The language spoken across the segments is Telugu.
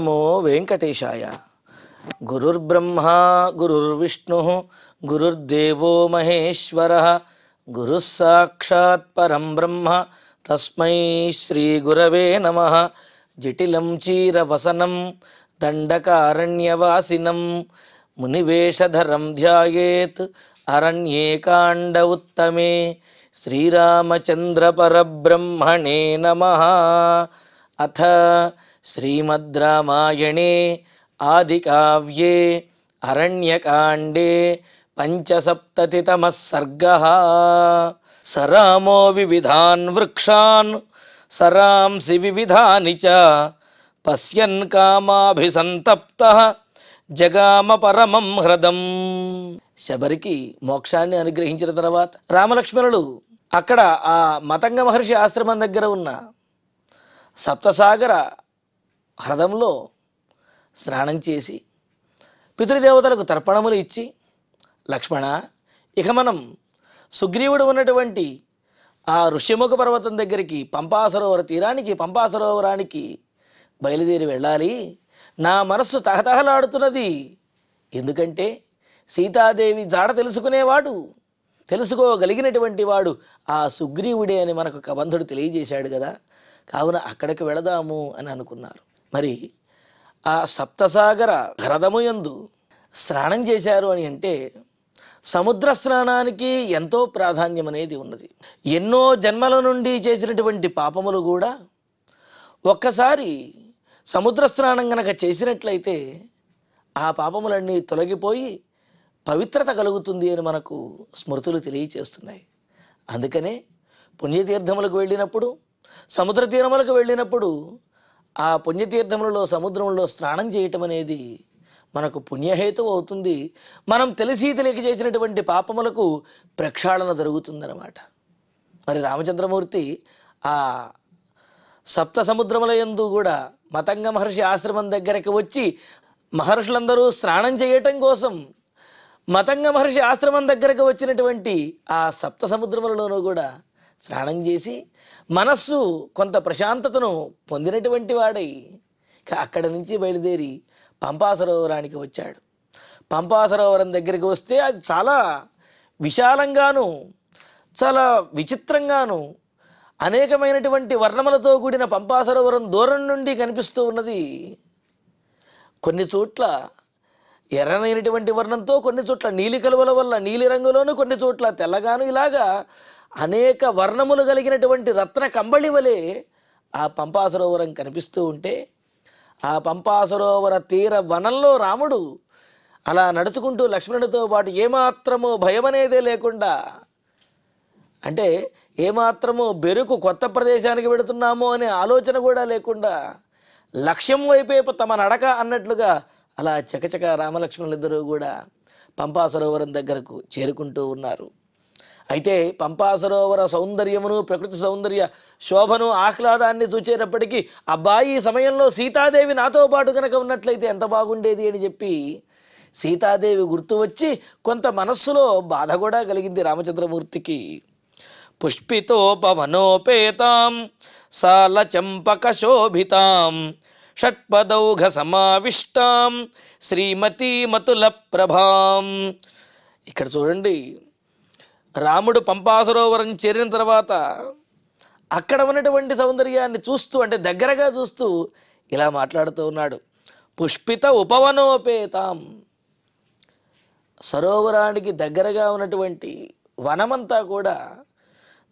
నమో వెంకటేశాయ. గురుర్బ్రహ్మా గురుర్విష్ణుః గురుర్దేవో మహేశ్వరః గురుః సాక్షాత్ పరం బ్రహ్మ తస్మై శ్రీ గురవే నమః. జటిలం చీరవసనం దండకారణ్యవాసినం మునివేషధరం ధ్యాయేత్ అరణ్యేకాండ ఉత్తమే. శ్రీరామచంద్ర పరబ్రహ్మణే నమః. అథ శ్రీమద్ రామాయణే ఆదికావ్యే అరణ్యకాండే పంచసప్తతితమః సర్గః. సరామో వివిధాన్ వృక్షాన్ సరాంసి వివిధాని చ పశ్యన్ కామాభిసంతప్తః జగామ పరమం హ్రదం. శబరికి మోక్షాన్ని అనుగ్రహించిన తర్వాత రామలక్ష్మణులు అక్కడ ఆ మతంగ మహర్షి ఆశ్రమం దగ్గర ఉన్న సప్తసాగర హ్రదంలో స్నానం చేసి పితృదేవతలకు తర్పణములు ఇచ్చి, లక్ష్మణ, ఇక మనం సుగ్రీవుడు ఉన్నటువంటి ఆ ఋష్యముఖ పర్వతం దగ్గరికి పంపాసరోవర తీరానికి పంపాసరోవరానికి బయలుదేరి వెళ్ళాలి. నా మనస్సు తహతహలాడుతున్నది. ఎందుకంటే సీతాదేవి జాడ తెలుసుకోగలిగినటువంటి వాడు ఆ సుగ్రీవుడే అని మనకు కబంధుడు తెలియజేశాడు కదా, కావున అక్కడికి వెళదాము అని అనుకున్నారు. మరి ఆ సప్తసాగర హ్రదము యందు స్నానం చేశారు అని అంటే సముద్ర స్నానానికి ఎంతో ప్రాధాన్యం అనేది ఉన్నది. ఎన్నో జన్మల నుండి చేసినటువంటి పాపములు కూడా ఒక్కసారి సముద్ర స్నానం గనక చేసినట్లయితే ఆ పాపములన్నీ తొలగిపోయి పవిత్రత కలుగుతుంది అని మనకు స్మృతులు తెలియచేస్తున్నాయి. అందుకనే పుణ్యతీర్థములకు వెళ్ళినప్పుడు, సముద్ర తీరములకు వెళ్ళినప్పుడు ఆ పుణ్యతీర్థములలో సముద్రంలో స్నానం చేయటం అనేది మనకు పుణ్యహేతు అవుతుంది. మనం తెలియక చేసినటువంటి పాపములకు ప్రక్షాళన జరుగుతుందన్నమాట. మరి రామచంద్రమూర్తి ఆ సప్త సముద్రముల యందు కూడా మతంగ మహర్షి ఆశ్రమం దగ్గరికి వచ్చి మహర్షులందరూ స్నానం చేయటం కోసం మతంగ మహర్షి ఆశ్రమం దగ్గరకు వచ్చినటువంటి ఆ సప్త సముద్రములలోనూ కూడా స్నానం చేసి మనస్సు కొంత ప్రశాంతతను పొందినటువంటి వాడై అక్కడి నుంచి బయలుదేరి పంపాసరోవరానికి వచ్చాడు. పంపాసరోవరం దగ్గరికి వస్తే అది చాలా విశాలంగాను చాలా విచిత్రంగాను అనేకమైనటువంటి వర్ణములతో కూడిన పంపాసరోవరం దూరం నుండి కనిపిస్తూ ఉన్నది. కొన్ని చోట్ల ఎర్రనైనటువంటి వర్ణంతో, కొన్ని చోట్ల నీలి కలువల వల్ల నీలి రంగులోను, కొన్ని చోట్ల తెల్లగాను, ఇలాగా అనేక వర్ణములు కలిగినటువంటి రత్న కంబళి వలె ఆ పంపాసరోవరం కనిపిస్తూ ఉంటే ఆ పంపాసరోవర తీర వనంలో రాముడు అలా నడుచుకుంటూ లక్ష్మణుడితో పాటు ఏమాత్రము భయమనేదే లేకుండా, అంటే ఏమాత్రము బెరుకు కొత్త ప్రదేశానికి వెళుతున్నామో అనే ఆలోచన కూడా లేకుండా లక్ష్యం వైపే తమ నడక అన్నట్లుగా అలా చకచక రామలక్ష్మణులిద్దరూ కూడా పంపాసరోవరం దగ్గరకు చేరుకుంటూ ఉన్నారు. అయితే పంపాసరోవర సౌందర్యమును, ప్రకృతి సౌందర్య శోభను, ఆహ్లాదాన్ని చూచేటప్పటికీ అబ్బాయి ఈ సమయంలో సీతాదేవి నాతో పాటు కనుక ఉన్నట్లయితే ఎంత బాగుండేది అని చెప్పి సీతాదేవి గుర్తు వచ్చి కొంత మనస్సులో బాధ కూడా కలిగింది రామచంద్రమూర్తికి. పుష్పితోపవనోపేతాం సాలచంపక శోభితాం షట్పదౌఘ సమావిష్టాం శ్రీమతీమతుల ప్రభాం. ఇక్కడ చూడండి, రాముడు పంపాసరోవరం చేరిన తర్వాత అక్కడ ఉన్నటువంటి సౌందర్యాన్ని చూస్తూ, అంటే దగ్గరగా చూస్తూ ఇలా మాట్లాడుతూ ఉన్నాడు. పుష్పిత ఉపవనోపేతాం, సరోవరానికి దగ్గరగా ఉన్నటువంటి వనమంతా కూడా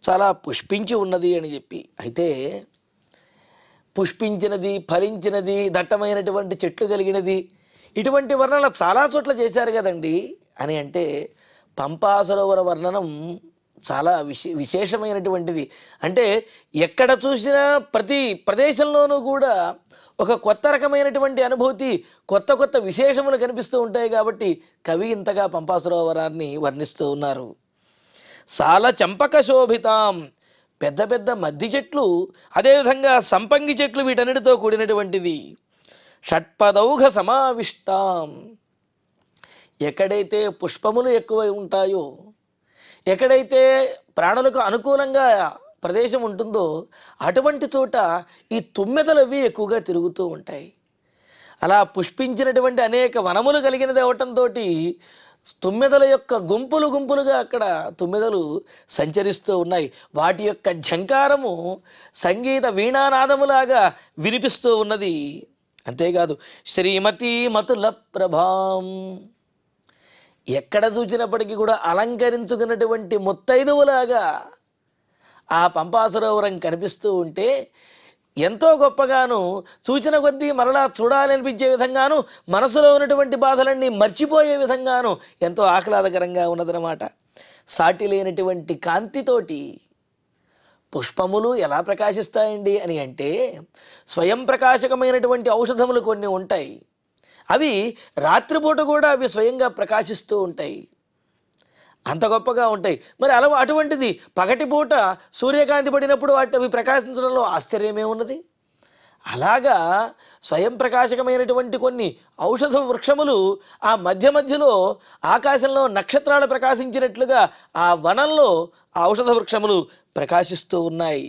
చాలా పుష్పించి ఉన్నది అని చెప్పి. అయితే పుష్పించినది, ఫలించినది, దట్టమైనటువంటి చెట్లు కలిగినది, ఇటువంటి వర్ణన చాలా చోట్ల చేశారు కదండి అని అంటే పంపాసరోవర వర్ణనం చాలా విశేషమైనటువంటిది. అంటే ఎక్కడ చూసినా ప్రతి ప్రదేశంలోనూ కూడా ఒక కొత్త రకమైనటువంటి అనుభూతి, కొత్త కొత్త విశేషములు కనిపిస్తూ ఉంటాయి. కాబట్టి కవి ఇంతగా పంపాసరోవరాన్ని వర్ణిస్తూ ఉన్నారు. సాల చంపక శోభితాం, పెద్ద పెద్ద మద్ది చెట్లు, అదేవిధంగా సంపంగి చెట్లు, వీటన్నిటితో కూడినటువంటిది. షట్పదౌఘ సమావిష్టాం, ఎక్కడైతే పుష్పములు ఎక్కువ ఉంటాయో, ఎక్కడైతే ప్రాణులకు అనుకూలంగా ప్రదేశం ఉంటుందో అటువంటి చోట ఈ తుమ్మెదలు అవి ఎక్కువగా తిరుగుతూ ఉంటాయి. అలా పుష్పించినటువంటి అనేక వనములు కలిగినది అవటంతో తుమ్మెదల యొక్క గుంపులు గుంపులుగా అక్కడ తుమ్మెదలు సంచరిస్తూ ఉన్నాయి. వాటి యొక్క ఝంకారము సంగీత వీణానాదములాగా వినిపిస్తూ ఉన్నది. అంతేకాదు శ్రీమతి మతుల ప్రభాం, ఎక్కడ చూసినప్పటికీ కూడా అలంకరించుకున్నటువంటి ముత్తైదువులాగా ఆ పంపా సరోవరం కనిపిస్తూ ఉంటే ఎంతో గొప్పగాను, చూచిన కొద్దీ మరలా చూడాలనిపించే విధంగాను, మనసులో ఉన్నటువంటి బాధలన్నీ మర్చిపోయే విధంగాను ఎంతో ఆహ్లాదకరంగా ఉన్నదన్నమాట. సాటి లేనటువంటి కాంతితోటి పుష్పములు ఎలా ప్రకాశిస్తాయండి అని అంటే, స్వయం ప్రకాశకమైనటువంటి ఔషధములు కొన్ని ఉంటాయి. అవి రాత్రిపూట కూడా అవి స్వయంగా ప్రకాశిస్తూ ఉంటాయి, అంత గొప్పగా ఉంటాయి. మరి అటువంటిది పగటిపూట సూర్యకాంతి పడినప్పుడు అవి ప్రకాశించడంలో ఆశ్చర్యమే ఉన్నది. అలాగా స్వయం ప్రకాశకమైనటువంటి కొన్ని ఔషధ వృక్షములు ఆ మధ్య మధ్యలో ఆకాశంలో నక్షత్రాలు ప్రకాశించినట్లుగా ఆ వనంలో ఆ ఔషధ వృక్షములు ప్రకాశిస్తూ ఉన్నాయి.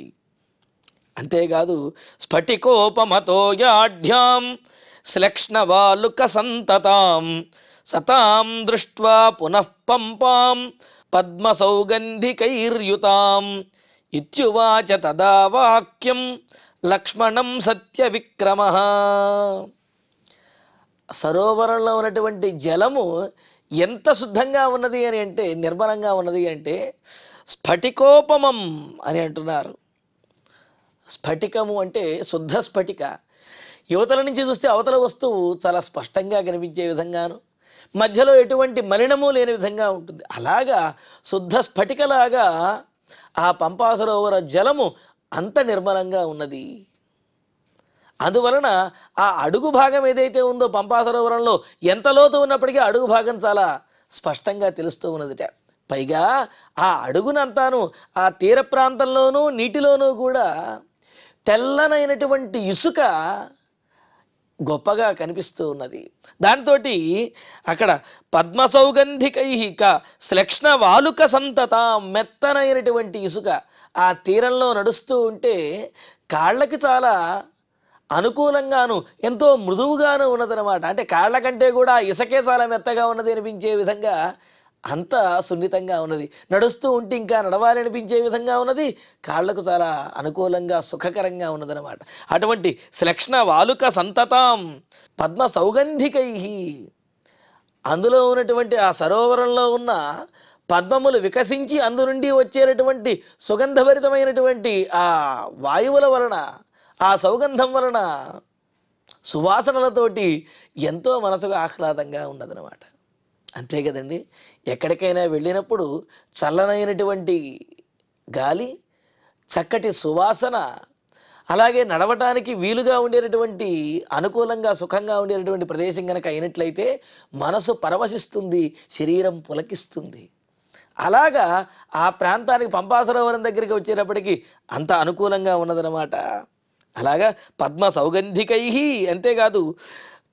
అంతేకాదు స్ఫటికోపమతో యాఢ్యాం శ్లక్ష్ణవాలుక సంతతాం సతాం దృష్ట్వా పునః పంపాం పద్మసౌగంధికైర్యుతాం ఇత్యువాచ తదా వాక్యం లక్ష్మణం సత్యవిక్రమః. సరోవరంలో ఉన్నటువంటి జలము ఎంత శుద్ధంగా ఉన్నది అని అంటే, నిర్మలంగా ఉన్నది అంటే స్ఫటికోపమం అని అంటున్నారు. స్ఫటికము అంటే శుద్ధ స్ఫటిక. యువతల నుంచి చూస్తే అవతల వస్తువు చాలా స్పష్టంగా కనిపించే విధంగాను, మధ్యలో ఎటువంటి మలినము లేని విధంగా ఉంటుంది. అలాగా శుద్ధ స్ఫటికలాగా ఆ పంపా సరోవర జలము అంత నిర్మలంగా ఉన్నది. అందువలన ఆ అడుగు భాగం ఏదైతే ఉందో పంపా సరోవరంలో ఎంత లోతు ఉన్నప్పటికీ అడుగు భాగం చాలా స్పష్టంగా తెలుస్తూ ఉన్నదిట. పైగా ఆ అడుగునంతాను ఆ తీర ప్రాంతంలోనూ నీటిలోనూ కూడా తెల్లనైనటువంటి ఇసుక గొప్పగా కనిపిస్తూ ఉన్నది. దాంతో అక్కడ పద్మసౌగంధికైక శ్లక్ష్ణ వాలుక సంతత, మెత్తనైనటువంటి ఇసుక ఆ తీరంలో నడుస్తూ ఉంటే కాళ్ళకి చాలా అనుకూలంగాను ఎంతో మృదువుగాను ఉన్నదనమాట. అంటే కాళ్ళ కంటే కూడా ఇసుకే చాలా మెత్తగా ఉన్నది అనిపించే విధంగా అంత సున్నితంగా ఉన్నది. నడుస్తూ ఉంటే ఇంకా నడవాలి అనిపించే విధంగా ఉన్నది, కాళ్లకు చాలా అనుకూలంగా సుఖకరంగా ఉన్నదనమాట. అటువంటి శ్లక్ష్ణ వాలుక సంతతాం పద్మ సౌగంధికై, అందులో ఉన్నటువంటి ఆ సరోవరంలో ఉన్న పద్మములు వికసించి అందు నుండి వచ్చేటటువంటి సుగంధభరితమైనటువంటి ఆ వాయువుల వలన, ఆ సౌగంధం వలన, సువాసనలతోటి ఎంతో మనసుకు ఆహ్లాదంగా ఉన్నదనమాట. అంతే కదండి, ఎక్కడికైనా వెళ్ళినప్పుడు చల్లనైనటువంటి గాలి, చక్కటి సువాసన, అలాగే నడవటానికి వీలుగా ఉండేటటువంటి అనుకూలంగా సుఖంగా ఉండేటటువంటి ప్రదేశం కనుక అయినట్లయితే మనసు పరవశిస్తుంది, శరీరం పులకిస్తుంది. అలాగా ఆ ప్రాంతానికి పంపా సరోవరం దగ్గరికి వచ్చేటప్పటికి అంత అనుకూలంగా ఉన్నదనమాట. అలాగా పద్మ సౌగంధికై, అంతేకాదు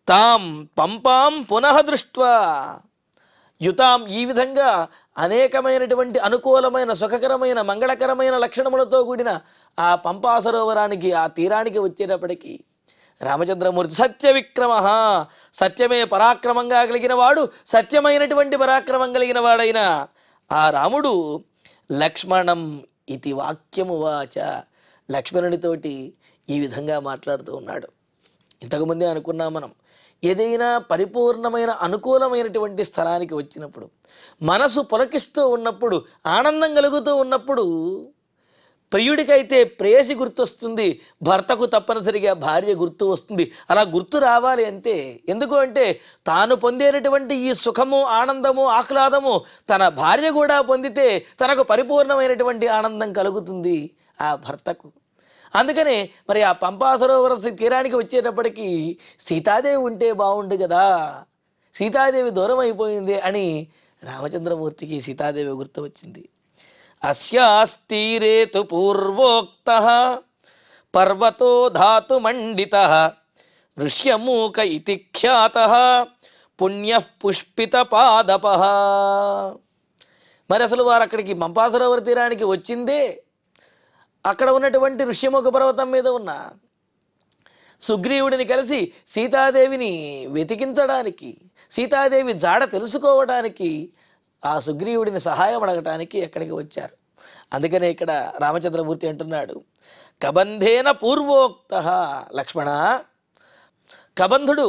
తాం పంపాం పునః దృష్ట్వా యుతాం, ఈ విధంగా అనేకమైనటువంటి అనుకూలమైన సుఖకరమైన మంగళకరమైన లక్షణములతో కూడిన ఆ పంపా సరోవరానికి, ఆ తీరానికి వచ్చేటప్పటికి రామచంద్రమూర్తి సత్య విక్రమ, సత్యమే పరాక్రమంగా కలిగిన వాడు, సత్యమైనటువంటి పరాక్రమం కలిగిన వాడైన ఆ రాముడు లక్ష్మణం ఇది వాక్యము వాచ, లక్ష్మణునితోటి ఈ విధంగా మాట్లాడుతూ ఉన్నాడు. ఇంతకుముందే అనుకున్నాం మనం, ఏదైనా పరిపూర్ణమైన అనుకూలమైనటువంటి స్థలానికి వచ్చినప్పుడు, మనసు పులకిస్తూ ఉన్నప్పుడు, ఆనందం కలుగుతూ ఉన్నప్పుడు, ప్రియుడికైతే ప్రేయసి గుర్తొస్తుంది, భర్తకు తప్పనిసరిగా భార్య గుర్తు వస్తుంది. అలా గుర్తు రావాలి అంతే. ఎందుకు అంటే తాను పొందేటటువంటి ఈ సుఖము, ఆనందము, ఆహ్లాదము తన భార్య కూడా పొందితే తనకు పరిపూర్ణమైనటువంటి ఆనందం కలుగుతుంది ఆ భర్తకు. అందుకనే మరి ఆ పంపా సరోవర తీరానికి వచ్చేటప్పటికి సీతాదేవి ఉంటే బాగుండు కదా, సీతాదేవి దూరం అయిపోయింది అని రామచంద్రమూర్తికి సీతాదేవి గుర్తు వచ్చింది. అస్యాస్తీరే తు పూర్వోక్తః పర్వతో ధాతుమండితః ఋష్యమూక ఇతి ఖ్యాతః పుణ్యః పుష్పిత పాదపః. మరి అసలు వారు అక్కడికి పంపా సరోవర తీరానికి వచ్చిందే అక్కడ ఉన్నటువంటి ఋష్యముఖ పర్వతం మీద ఉన్న సుగ్రీవుడిని కలిసి సీతాదేవిని వెతికించడానికి, సీతాదేవి జాడ తెలుసుకోవడానికి, ఆ సుగ్రీవుడిని సహాయం అడగటానికి ఎక్కడికి వచ్చారు. అందుకనే ఇక్కడ రామచంద్రమూర్తి అంటున్నాడు, కబంధేన పూర్వోక్త లక్ష్మణ. కబంధుడు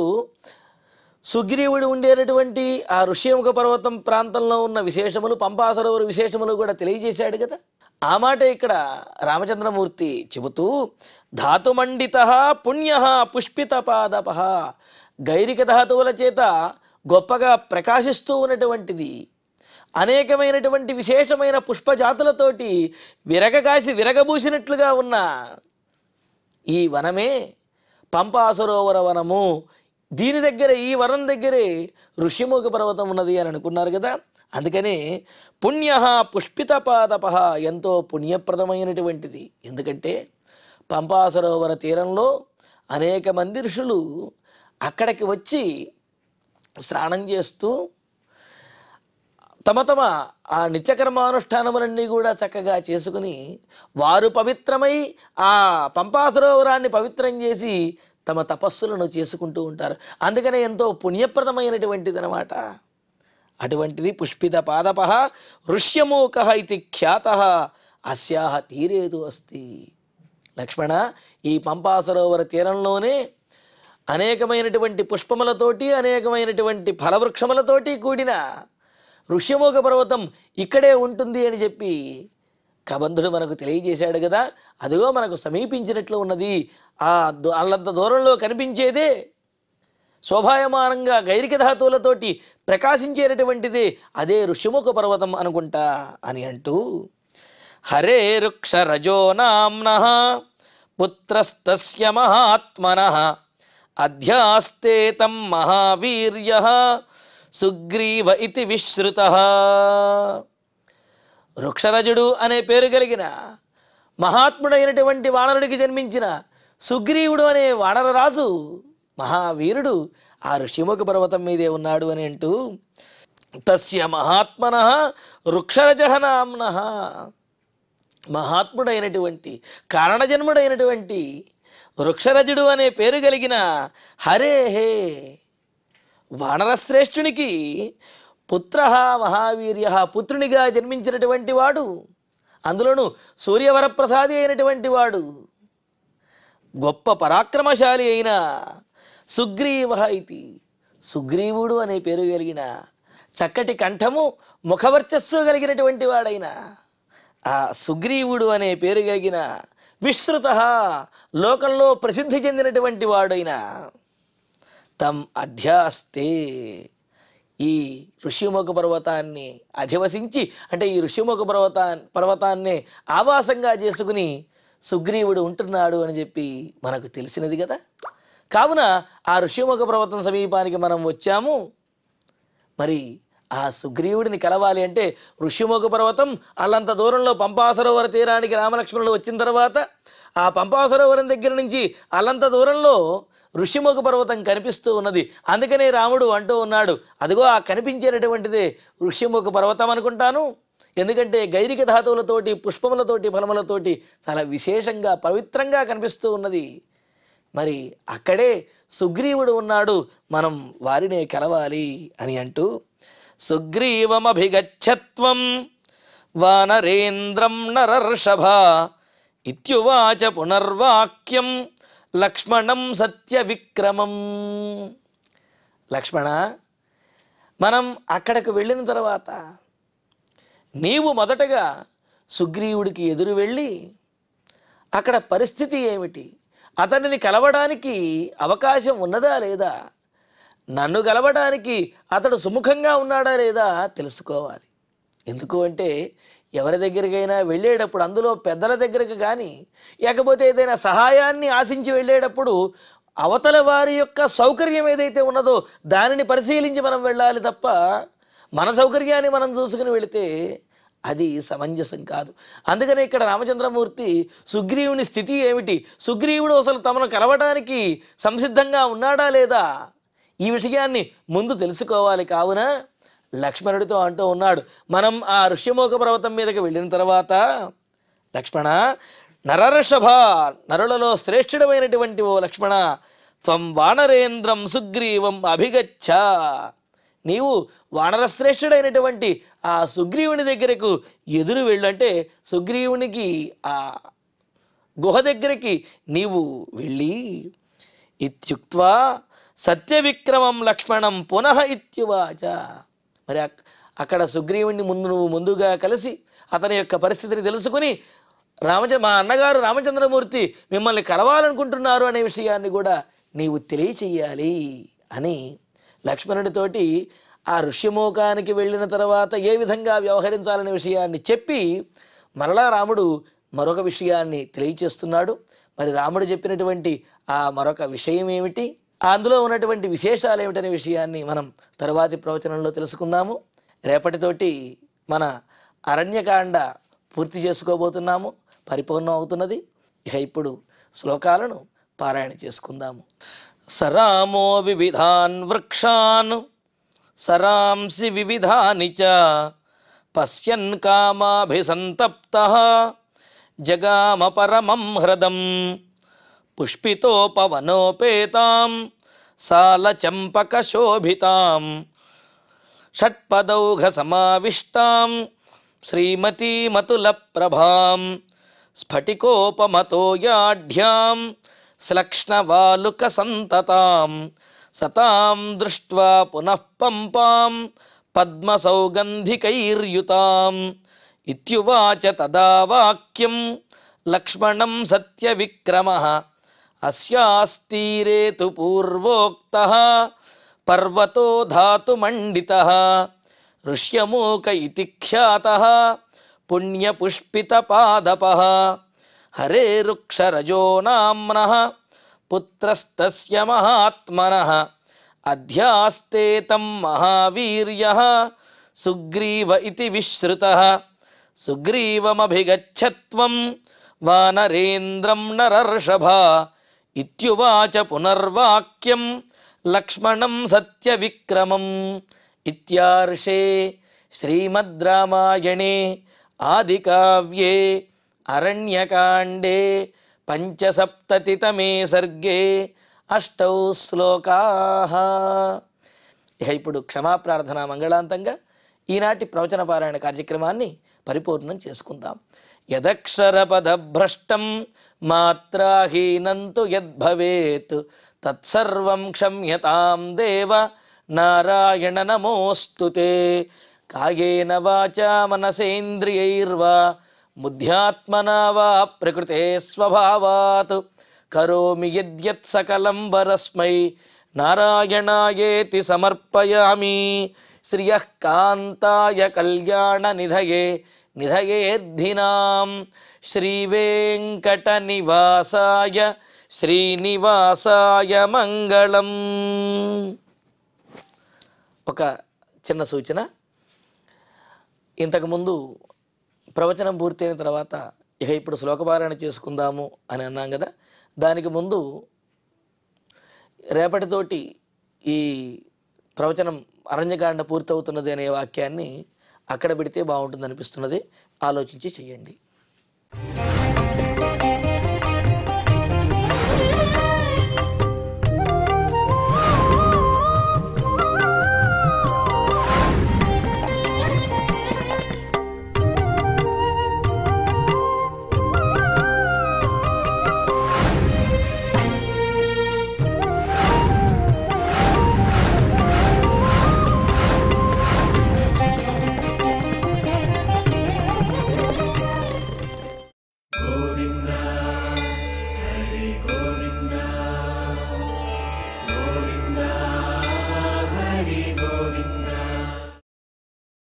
సుగ్రీవుడు ఉండేటటువంటి ఆ ఋష్యముఖ పర్వతం ప్రాంతంలో ఉన్న విశేషములు, పంపాసరోవర విశేషములు కూడా తెలియజేశాడు కదా. ఆ మాట ఇక్కడ రామచంద్రమూర్తి చెబుతూ, ధాతుమండిత పుణ్య పుష్పిత పాదప, గైరిక ధాతువుల చేత గొప్పగా ప్రకాశిస్తూ ఉన్నటువంటిది, అనేకమైనటువంటి విశేషమైన పుష్పజాతులతోటి విరగకాసి విరగబూసినట్లుగా ఉన్న ఈ వనమే పంపాసరోవర వనము. దీని దగ్గర, ఈ వనం దగ్గరే ఋష్యముఖ పర్వతం ఉన్నది అని అనుకున్నారు కదా. అందుకనే పుణ్య పుష్పిత పాదప, ఎంతో పుణ్యప్రదమైనటువంటిది. ఎందుకంటే పంపాసరోవర తీరంలో అనేక మంది ఋషులు అక్కడికి వచ్చి స్నానం చేస్తూ తమ తమ ఆ నిత్యకర్మానుష్ఠానములన్నీ కూడా చక్కగా చేసుకుని వారు పవిత్రమై ఆ పంపాసరోవరాన్ని పవిత్రం చేసి తమ తపస్సులను చేసుకుంటూ ఉంటారు. అందుకనే ఎంతో పుణ్యప్రదమైనటువంటిది అన్నమాట. అటువంటిది పుష్పిత పాదప ఋష్యమూక ఇది ఖ్యాత అస్యాహ తీరేదు అస్తి. లక్ష్మణ, ఈ పంపాసరోవర తీరంలోనే అనేకమైనటువంటి పుష్పములతోటి, అనేకమైనటువంటి ఫలవృక్షములతోటి కూడిన ఋష్యమూక పర్వతం ఇక్కడే ఉంటుంది అని చెప్పి కబంధుడు మనకు తెలియజేశాడు కదా. అదిగో మనకు సమీపించినట్లు ఉన్నది. అల్లంత దూరంలో కనిపించేదే శోభాయమానంగా గైరిక ధాతువులతోటి ప్రకాశించేటటువంటిదే అదే ఋష్యముఖ పర్వతం అనుకుంటా అని అంటూ, హరే రుక్షరజో నామ్నః పుత్రస్తస్య మహాత్మనః అధ్యాస్తే తం మహావీర్యః సుగ్రీవ ఇతి విశ్రుతః. వృక్షరజుడు అనే పేరు కలిగిన మహాత్ముడైనటువంటి వానరుడికి జన్మించిన సుగ్రీవుడు అనే వానరరాజు మహావీరుడు ఆ ఋష్యముఖ పర్వతం మీదే ఉన్నాడు అని అంటూ, తస్య మహాత్మనః వృక్షరజః నామ్నః, మహాత్ముడైనటువంటి కారణజన్ముడైనటువంటి వృక్షరజుడు అనే పేరు కలిగిన హరేహే వానరశ్రేష్ఠునికి పుత్ర మహావీర్య, పుత్రునిగా జన్మించినటువంటి వాడు, అందులోనూ సూర్యవరప్రసాది అయినటువంటి వాడు, గొప్ప పరాక్రమశాలి అయిన సుగ్రీవ ఇది, సుగ్రీవుడు అనే పేరు కలిగిన, చక్కటి కంఠము ముఖవర్చస్సు కలిగినటువంటి వాడైన ఆ సుగ్రీవుడు అనే పేరు కలిగిన విశ్రుత, లోకంలో ప్రసిద్ధి చెందినటువంటి వాడైన తం అధ్యాస్తే, ఈ ఋష్యముఖ పర్వతాన్ని అధివసించి, అంటే ఈ ఋష్యముఖ పర్వతాన్ని ఆవాసంగా చేసుకుని సుగ్రీవుడు ఉంటున్నాడు అని చెప్పి మనకు తెలిసినది కదా. కావున ఆ ఋష్యముఖ పర్వతం సమీపానికి మనం వచ్చాము. మరి ఆ సుగ్రీవుడిని కలవాలి అంటే ఋష్యముఖ పర్వతం అల్లంత దూరంలో పంపాసరోవర తీరానికి రామలక్ష్మణులు వచ్చిన తర్వాత ఆ పంపాసరోవరం దగ్గర నుంచి అల్లంత దూరంలో ఋష్యముఖ పర్వతం కనిపిస్తూ ఉన్నది. అందుకనే రాముడు అంటూ ఉన్నాడు, అదిగో ఆ కనిపించేటటువంటిదే ఋష్యముఖ పర్వతం అనుకుంటాను. ఎందుకంటే గైరిక ధాతువులతోటి, పుష్పములతోటి, ఫలములతోటి చాలా విశేషంగా పవిత్రంగా కనిపిస్తూ ఉన్నది. మరి అక్కడే సుగ్రీవుడు ఉన్నాడు, మనం వారినే కలవాలి అని అంటూ, సుగ్రీవమభిగచ్చత్వం వానరేంద్రం నరర్షభ ఇత్యువాచ పునర్వాక్యం లక్ష్మణం సత్య విక్రమం. లక్ష్మణ, మనం అక్కడికి వెళ్ళిన తర్వాత నీవు మొదటగా సుగ్రీవుడికి ఎదురు వెళ్ళి అక్కడ పరిస్థితి ఏమిటి, అతనిని కలవడానికి అవకాశం ఉన్నదా లేదా, నన్ను కలవడానికి అతడు సుముఖంగా ఉన్నాడా లేదా తెలుసుకోవాలి. ఎందుకు అంటే ఎవరి దగ్గరికైనా వెళ్ళేటప్పుడు, అందులో పెద్దల దగ్గరికి కానీ లేకపోతే ఏదైనా సహాయాన్ని ఆశించి వెళ్ళేటప్పుడు అవతల వారి యొక్క సౌకర్యం ఏదైతే ఉన్నదో దానిని పరిశీలించి మనం వెళ్ళాలి తప్ప మన సౌకర్యాన్ని మనం చూసుకుని వెళితే అది సమంజసం కాదు. అందుకనే ఇక్కడ రామచంద్రమూర్తి సుగ్రీవుని స్థితి ఏమిటి, సుగ్రీవుడు అసలు తమను కలవడానికి సంసిద్ధంగా ఉన్నాడా లేదా, ఈ విషయాన్ని ముందు తెలుసుకోవాలి. కావున లక్ష్మణుడితో అంటూ ఉన్నాడు, మనం ఆ ఋష్యముఖ పర్వతం మీదకి వెళ్ళిన తర్వాత, లక్ష్మణ, నరర్షభ, నరులలో శ్రేష్ఠుడమైనటువంటి ఓ లక్ష్మణ, త్వం వానరేంద్రం సుగ్రీవం అభిగచ్చ, నీవు వానరశ్రేష్ఠుడైనటువంటి ఆ సుగ్రీవుని దగ్గరకు ఎదురు వెళ్ళు. అంటే సుగ్రీవునికి ఆ గుహ దగ్గరికి నీవు వెళ్ళి, ఇత్యుక్త్వా సత్యవిక్రమం లక్ష్మణం పునః ఇత్యువాచ. మరి అక్కడ సుగ్రీవుని నువ్వు ముందుగా కలిసి అతని యొక్క పరిస్థితిని తెలుసుకుని, మా అన్నగారు రామచంద్రమూర్తి మిమ్మల్ని కలవాలనుకుంటున్నారు అనే విషయాన్ని కూడా నీవు తెలియచేయాలి అని లక్ష్మణుడితోటి ఆ ఋష్యమోకానికి వెళ్ళిన తర్వాత ఏ విధంగా వ్యవహరించాలనే విషయాన్ని చెప్పి, మరలా రాముడు మరొక విషయాన్ని తెలియచేస్తున్నాడు. మరి రాముడు చెప్పినటువంటి ఆ మరొక విషయం ఏమిటి, అందులో ఉన్నటువంటి విశేషాలు ఏమిటనే విషయాన్ని మనం తరువాతి ప్రవచనంలో తెలుసుకుందాము. రేపటితోటి మన అరణ్యకాండ పూర్తి చేసుకోబోతున్నాము, పరిపూర్ణం అవుతున్నది. ఇక ఇప్పుడు శ్లోకాలను పారాయణ చేసుకుందాము. సరామో వివిధాన్ వృక్షాన్ సరాంసి వివిధాని చ పశ్యన్ కామాభిసంతప్తః జగామ పరమం హ్రదం పుష్పితోపవనోపేతాం సాలచంపకశోభితాం షట్పదౌఘ సమావిష్టాం శ్రీమతీమతులప్రభాం స్ఫటికోపమతోయాఢ్యాం శ్లక్ష్ణవాలుకసంతతాం సతాం దృష్ట్వా పునః పంపాం పద్మసౌగంధికైర్యుతాం ఇత్యువాచ తదా వాక్యం లక్ష్మణం సత్యవిక్రమః అస్యాస్తీరే తు పూర్వోక్తః పర్వతో ధాతుమండితః ఋష్యమూక ఇతి ఖ్యాతః పుణ్యపుష్పితపాదపః హరేరుక్షరజో నామ్నః పుత్రస్తస్య మహాత్మనః అధ్యాస్తే తం మహావీర్యః సుగ్రీవ ఇతి విశ్రుతః సుగ్రీవమభిగచ్చత్వం వానరేంద్రం నరర్షభ ఇత్యువాచ పునర్వాక్యం లక్ష్మణం సత్యవిక్రమం. ఇత్యార్షే శ్రీమద్ రామాయణే ఆదికావ్యే అరణ్యకాండే పంచసప్తతితమే సర్గే 8 శ్లోకాః. ఇక ఇప్పుడు క్షమాప్రార్థన మంగళాంతంగా ఈనాటి ప్రవచన పారాయణ కార్యక్రమాన్ని పరిపూర్ణం చేసుకుందాం. యదక్షరపదభ్రష్టం మాత్రాహీనంతు యద్భవేత్ తత్సర్వం క్షమ్యతాం దేవ నారాయణ నమోస్తుతే. కాయేన వాచా మనసేంద్రియైర్వా బుద్ధ్యాత్మనా వా ప్రకృతే స్వభావాత్ కరోమి యద్యత్ సకలం వరస్మై నారాయణాయేతి సమర్పయామి. శ్రియః కాంతాయ కళ్యాణ నిధయే నిధయేర్ధినాం శ్రీవేంకట నివాసాయ శ్రీనివాసాయ మంగళం. ఒక చిన్న సూచన, ఇంతకుముందు ప్రవచనం పూర్తయిన తర్వాత ఇక ఇప్పుడు శ్లోకపారాయణ చేసుకుందాము అని అన్నాం కదా, దానికి ముందు రేపటితోటి ఈ ప్రవచనం అరణ్యకాండ పూర్తవుతున్నది అనే వాక్యాన్ని అక్కడ పెడితే బాగుంటుంది అనిపిస్తున్నది. ఆలోచించి చెయ్యండి.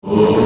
Oh